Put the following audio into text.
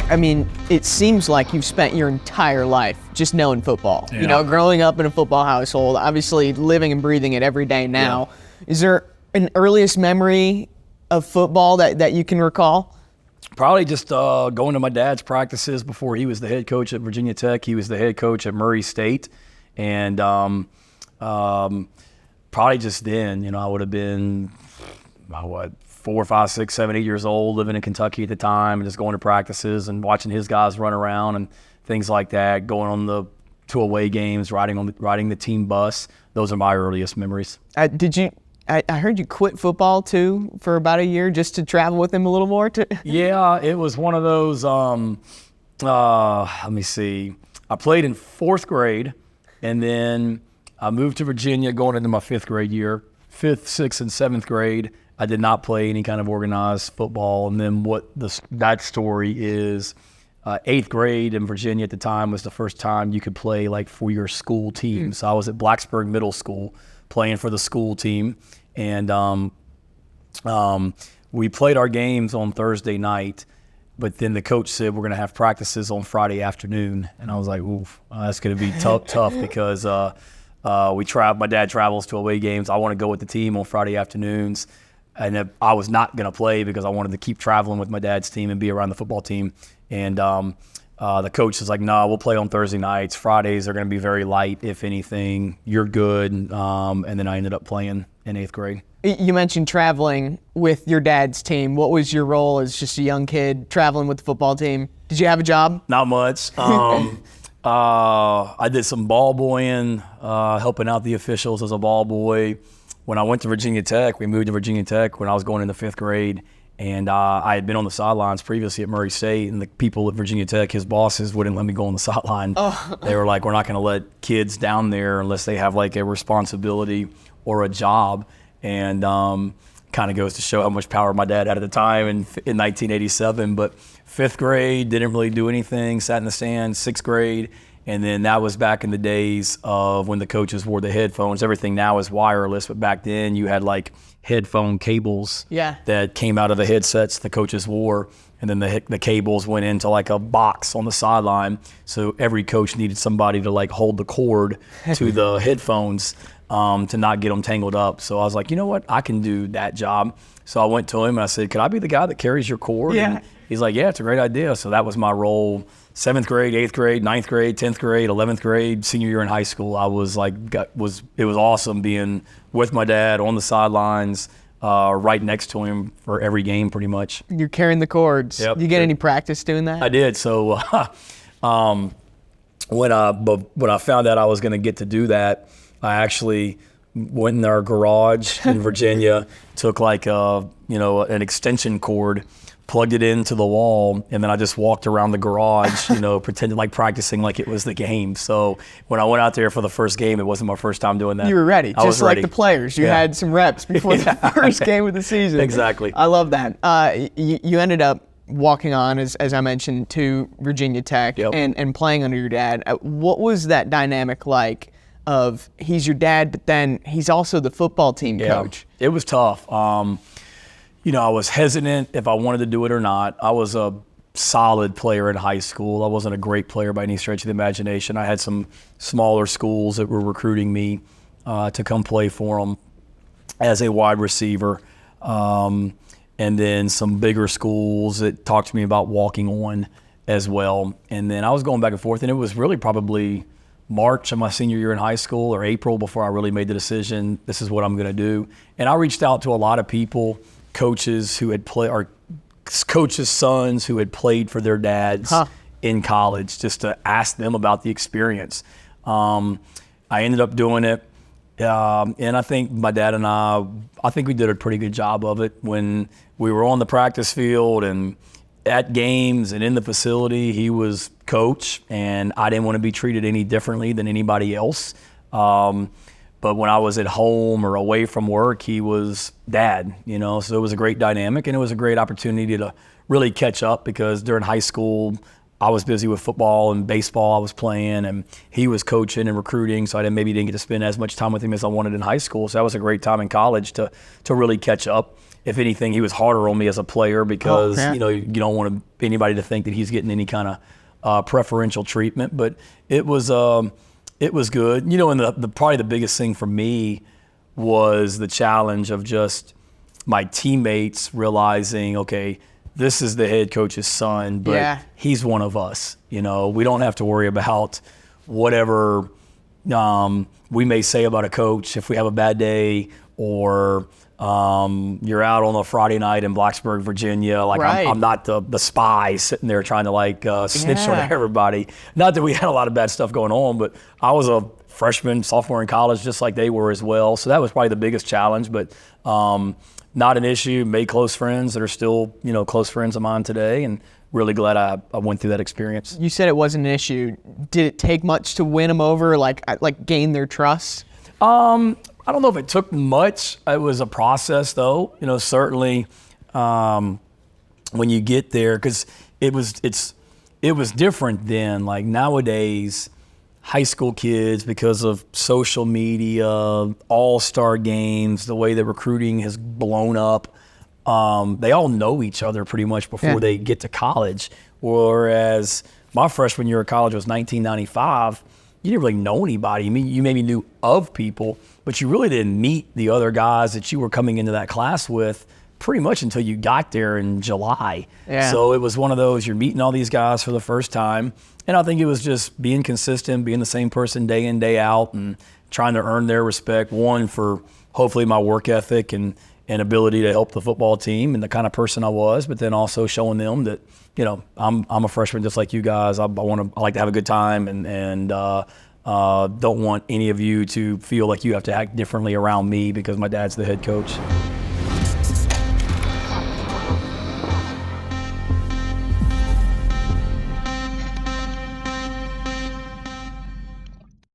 I mean, it seems like you've spent your entire life just knowing football. Yeah. You know, growing up in a football household, obviously living and breathing it every day now. Yeah. Is there an earliest memory of football that you can recall? Probably just going to my dad's practices before he was the head coach at Virginia Tech. He was the head coach at Murray State. And probably just then, you know, I would have been, 4, 5, 6, 7, 8 years old, living in Kentucky at the time, and just going to practices and watching his guys run around and things like that, going on to away games, riding the team bus. Those are my earliest memories. I heard you quit football too for about a year just to travel with him a little more. Yeah, it was one of those, let me see. I played in 4th grade, and then I moved to Virginia going into my 5th grade year. 5th, 6th, and 7th grade, I did not play any kind of organized football. And then that story is 8th grade in Virginia at the time was the first time you could play like for your school team. So I was at Blacksburg Middle School playing for the school team. And we played our games on Thursday night, but then the coach said we're going to have practices on Friday afternoon. And I was like, oof, that's going to be tough because my dad travels to away games. I want to go with the team on Friday afternoons. And I was not going to play because I wanted to keep traveling with my dad's team and be around the football team. And the coach was like, no, we'll play on Thursday nights. Fridays are going to be very light, if anything. You're good. And then I ended up playing in 8th grade. You mentioned traveling with your dad's team. What was your role as just a young kid traveling with the football team? Did you have a job? Not much. I did some ball boying, helping out the officials as a ball boy. When I went to Virginia Tech, we moved to Virginia Tech when I was going into 5th grade. And I had been on the sidelines previously at Murray State, and the people at Virginia Tech, his bosses, wouldn't let me go on the sideline. Oh. They were like, we're not going to let kids down there unless they have like a responsibility or a job. And kind of goes to show how much power my dad had at the time in 1987. But 5th grade, didn't really do anything, sat in the stands. 6th grade, and then that was back in the days of when the coaches wore the headphones. Everything now is wireless, but back then you had like headphone cables that came out of the headsets the coaches wore, and then the cables went into like a box on the sideline. So every coach needed somebody to like hold the cord to the headphones to not get them tangled up. So I was like, you know what, I can do that job. So I went to him and I said, could I be the guy that carries your cord? Yeah. And he's like, yeah, it's a great idea. So that was my role. 7th grade, 8th grade, 9th grade, 10th grade, 11th grade, senior year in high school. I was like, it was awesome being with my dad on the sidelines, right next to him for every game pretty much. You're carrying the cords. Yep. You get any practice doing that? I did. So when I found out I was going to get to do that, I actually went in our garage in Virginia, took like an extension cord, plugged it into the wall, and then I just walked around the garage, pretending like practicing like it was the game. So when I went out there for the first game, it wasn't my first time doing that. You were ready, I was just like ready. the players. You had some reps before the first game of the season. Exactly. I love that. You ended up walking on, as I mentioned, to Virginia Tech and playing under your dad. What was that dynamic like of he's your dad, but then he's also the football team coach? It was tough. I was hesitant if I wanted to do it or not. I was a solid player in high school. I wasn't a great player by any stretch of the imagination. I had some smaller schools that were recruiting me to come play for them as a wide receiver. And then some bigger schools that talked to me about walking on as well. And then I was going back and forth, and it was really probably March of my senior year in high school or April before I really made the decision, this is what I'm going to do. And I reached out to a lot of people, coaches who had played, or coaches' sons who had played for their dads in college, just to ask them about the experience. I ended up doing it, and I think my dad and I think we did a pretty good job of it. When we were on the practice field and at games and in the facility, he was coach, and I didn't want to be treated any differently than anybody else. But when I was at home or away from work, he was dad, so it was a great dynamic, and it was a great opportunity to really catch up because during high school, I was busy with football and baseball I was playing, and he was coaching and recruiting, so I maybe didn't get to spend as much time with him as I wanted in high school. So that was a great time in college to really catch up. If anything, he was harder on me as a player because you don't want anybody to think that he's getting any kind of preferential treatment. But it was good. And the probably the biggest thing for me was the challenge of just my teammates realizing, okay, this is the head coach's son, but he's one of us. We don't have to worry about whatever we may say about a coach if we have a bad day, or you're out on a Friday night in Blacksburg, Virginia. Like I'm not the spy sitting there trying to snitch on everybody. Not that we had a lot of bad stuff going on, but I was a freshman, sophomore in college, just like they were as well. So that was probably the biggest challenge, but not an issue. Made close friends that are still, close friends of mine today, and really glad I went through that experience. You said it wasn't an issue. Did it take much to win them over, like gain their trust? I don't know if it took much. It was a process, though. Certainly when you get there, because it was different then. Like nowadays, high school kids, because of social media, all-star games, the way the recruiting has blown up, they all know each other pretty much before they get to college. Whereas my freshman year of college was 1995. You didn't really know anybody. I mean, you maybe knew of people, but you really didn't meet the other guys that you were coming into that class with pretty much until you got there in July. Yeah. So it was one of those, you're meeting all these guys for the first time. And I think it was just being consistent, being the same person day in, day out, and trying to earn their respect, one, for hopefully my work ethic and ability to help the football team and the kind of person I was, but then also showing them that, I'm a freshman just like you guys. I like to have a good time, and don't want any of you to feel like you have to act differently around me because my dad's the head coach.